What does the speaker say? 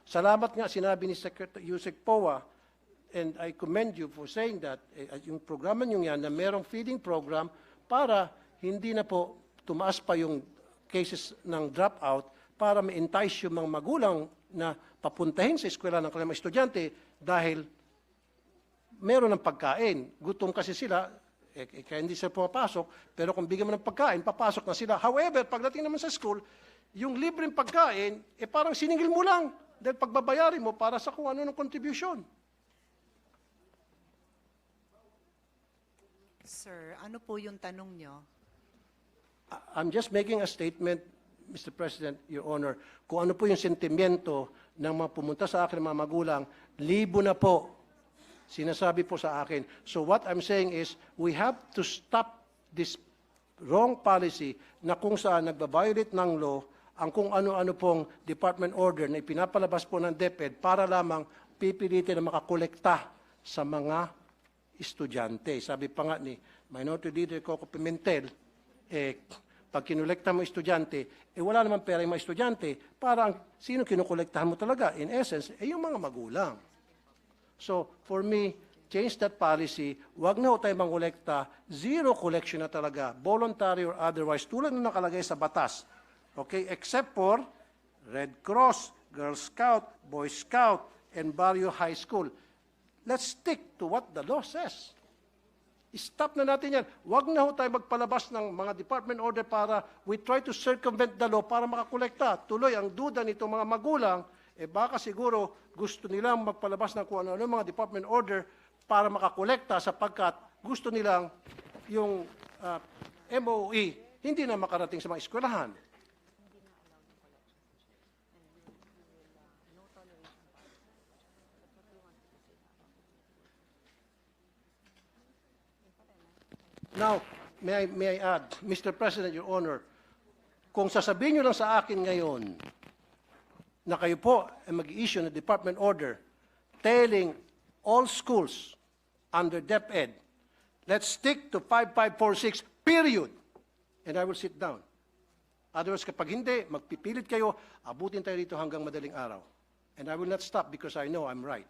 salamat nga sinabi ni Secretary Yusek Poa, and I commend you for saying that, yung programa nyo yan na merong feeding program para hindi na po tumaas pa yung cases ng dropout para ma-entice yung mga magulang na papuntahin sa eskwela ng kanilang mga estudyante dahil meron ng pagkain. Gutom kasi sila, kaya hindi sila pumapasok, pero kung bigyan mo ng pagkain, papasok na sila. However, pagdating naman sa school, yung libreng pagkain, parang siningil mo lang dahil pagbabayarin mo para sa kung ano ng contribution. Sir, ano po yung tanong nyo? I'm just making a statement, Mr. President, Your Honor, kung ano po yung sentimiento ng mga pumunta sa akin, mga magulang, libo na po, sinasabi po sa akin. So what I'm saying is, we have to stop this wrong policy na kung saan nagbabiolate ng law ang kung ano-ano pong department order na ipinapalabas po ng DepEd para lamang pipilitin na makakolekta sa mga estudyante. Sabi pa nga ni Minority Leader Coco Pimentel, pag kinolekta mo estudyante, wala naman pera yung mga estudyante, parang sino kinukolektahan mo talaga? In essence, yung mga magulang. So, for me, change that policy. Huwag na ho tayo mangolekta. Zero collection na talaga, voluntary or otherwise, tulad na nakalagay sa batas. Okay? Except for Red Cross, Girl Scout, Boy Scout, and Barrio High School. Let's stick to what the law says. Stop na natin yan. Huwag na ho tayo magpalabas ng mga department order para we try to circumvent the law para makakolekta. Tuloy, ang duda nito mga magulang, baka siguro gusto nilang magpalabas ng kung ano mga department order para makakolekta sapagkat gusto nilang yung MOE hindi na makarating sa mga eskwelahan. Now, may I add, Mr. President, Your Honor, kung sasabihin nyo lang sa akin ngayon na kayo po ay mag-issue ng department order telling all schools under DepEd, let's stick to 5546, period. And I will sit down. Otherwise, kapag hindi, magpipilit kayo, abutin tayo dito hanggang madaling araw. And I will not stop because I know I'm right.